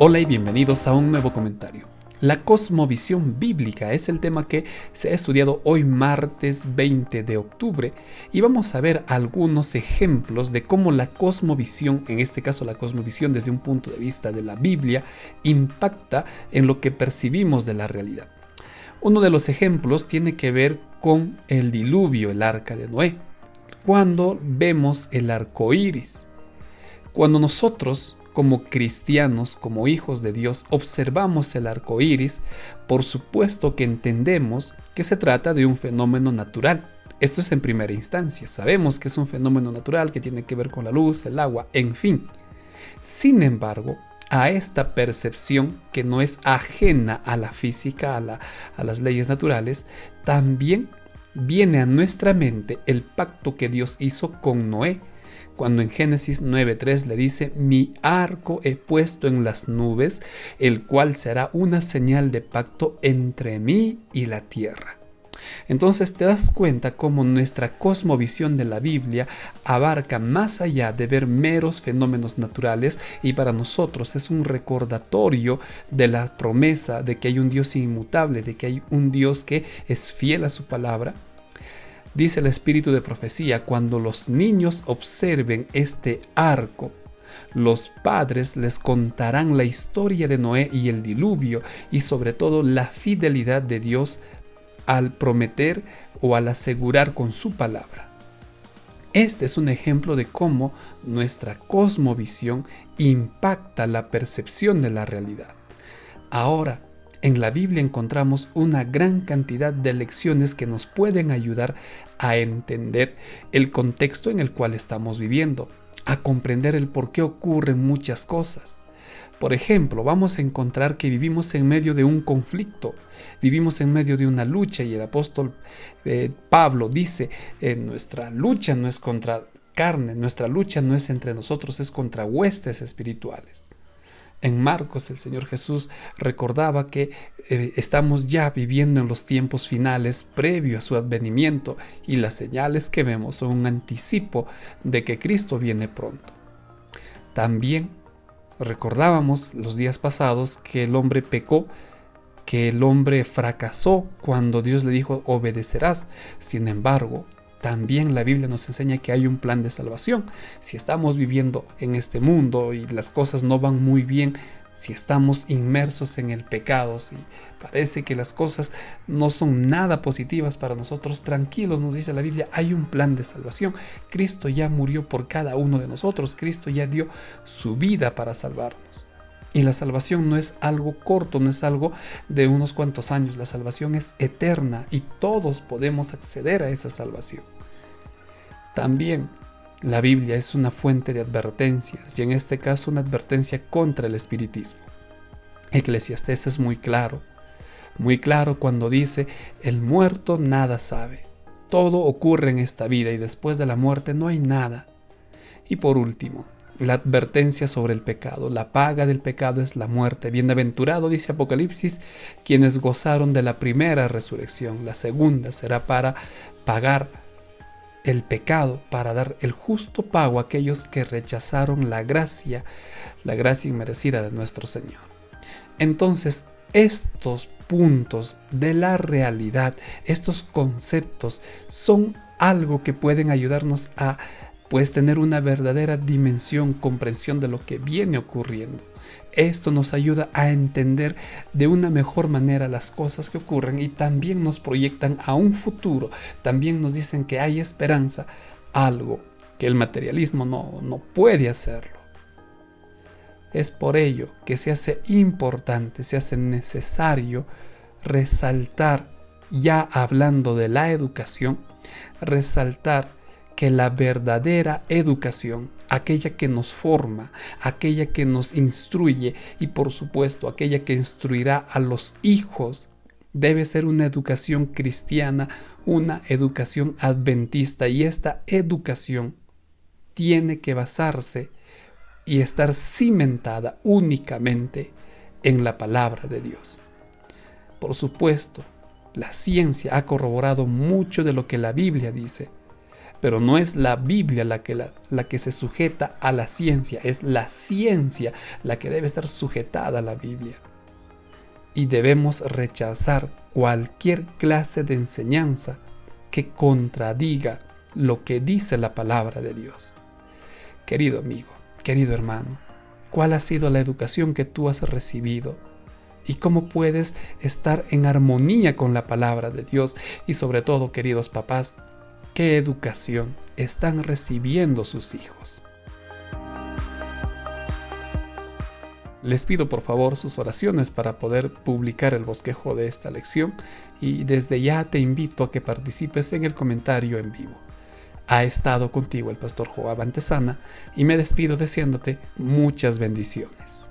Hola y bienvenidos a un nuevo comentario. La cosmovisión bíblica es el tema que se ha estudiado hoy martes 20 de octubre y vamos a ver algunos ejemplos de cómo la cosmovisión, en este caso la cosmovisión desde un punto de vista de la Biblia, impacta en lo que percibimos de la realidad. Uno de los ejemplos tiene que ver con el diluvio, el arca de Noé, cuando vemos el arco iris. Cuando nosotros, como cristianos, como hijos de Dios, observamos el arco iris, por supuesto que entendemos que se trata de un fenómeno natural. Esto es en primera instancia. Sabemos que es un fenómeno natural que tiene que ver con la luz, el agua, en fin. Sin embargo, a esta percepción que no es ajena a la física, a las leyes naturales, también viene a nuestra mente el pacto que Dios hizo con Noé, cuando en Génesis 9:3 le dice: mi arco he puesto en las nubes, el cual será una señal de pacto entre mí y la tierra. Entonces te das cuenta cómo nuestra cosmovisión de la Biblia abarca más allá de ver meros fenómenos naturales, y para nosotros es un recordatorio de la promesa de que hay un Dios inmutable, de que hay un Dios que es fiel a su palabra. Dice el espíritu de profecía: cuando los niños observen este arco, los padres les contarán la historia de Noé y el diluvio, y sobre todo la fidelidad de Dios al prometer o al asegurar con su palabra. Este es un ejemplo de cómo nuestra cosmovisión impacta la percepción de la realidad. Ahora, en la Biblia encontramos una gran cantidad de lecciones que nos pueden ayudar a entender el contexto en el cual estamos viviendo, a comprender el por qué ocurren muchas cosas. Por ejemplo, vamos a encontrar que vivimos en medio de un conflicto, vivimos en medio de una lucha, y el apóstol Pablo dice: nuestra lucha no es contra carne, nuestra lucha no es entre nosotros, es contra huestes espirituales. En Marcos, el Señor Jesús recordaba que estamos ya viviendo en los tiempos finales previo a su advenimiento, y las señales que vemos son un anticipo de que Cristo viene pronto. También recordábamos los días pasados que el hombre pecó, que el hombre fracasó cuando Dios le dijo: obedecerás. Sin embargo, también la Biblia nos enseña que hay un plan de salvación. Si estamos viviendo en este mundo y las cosas no van muy bien, si estamos inmersos en el pecado, si parece que las cosas no son nada positivas para nosotros, tranquilos, nos dice la Biblia, hay un plan de salvación. Cristo ya murió por cada uno de nosotros, Cristo ya dio su vida para salvarnos. Y la salvación no es algo corto, no es algo de unos cuantos años. La salvación es eterna y todos podemos acceder a esa salvación. También la Biblia es una fuente de advertencias, y en este caso una advertencia contra el espiritismo. Eclesiastés es muy claro cuando dice: el muerto nada sabe. Todo ocurre en esta vida y después de la muerte no hay nada. Y por último, la advertencia sobre el pecado. La paga del pecado es la muerte. Bienaventurado, dice Apocalipsis, quienes gozaron de la primera resurrección. La segunda será para pagar el pecado, para dar el justo pago a aquellos que rechazaron la gracia inmerecida de nuestro Señor. Entonces, estos puntos de la realidad, estos conceptos, son algo que pueden ayudarnos a tener una verdadera dimensión, comprensión de lo que viene ocurriendo. Esto nos ayuda a entender de una mejor manera las cosas que ocurren, y también nos proyectan a un futuro, también nos dicen que hay esperanza, algo que el materialismo no puede hacerlo. Es por ello que se hace importante, se hace necesario resaltar, ya hablando de la educación, resaltar que la verdadera educación, aquella que nos forma, aquella que nos instruye y por supuesto aquella que instruirá a los hijos, debe ser una educación cristiana, una educación adventista, y esta educación tiene que basarse y estar cimentada únicamente en la palabra de Dios. Por supuesto, la ciencia ha corroborado mucho de lo que la Biblia dice. pero no es la Biblia la que se sujeta a la ciencia, es la ciencia la que debe estar sujetada a la Biblia. Y debemos rechazar cualquier clase de enseñanza que contradiga lo que dice la palabra de Dios. Querido amigo, querido hermano, ¿cuál ha sido la educación que tú has recibido? ¿Y cómo puedes estar en armonía con la palabra de Dios? Y sobre todo, queridos papás, ¿qué educación están recibiendo sus hijos? Les pido por favor sus oraciones para poder publicar el bosquejo de esta lección y desde ya te invito a que participes en el comentario en vivo. Ha estado contigo el pastor Joab Antesana y me despido deseándote muchas bendiciones.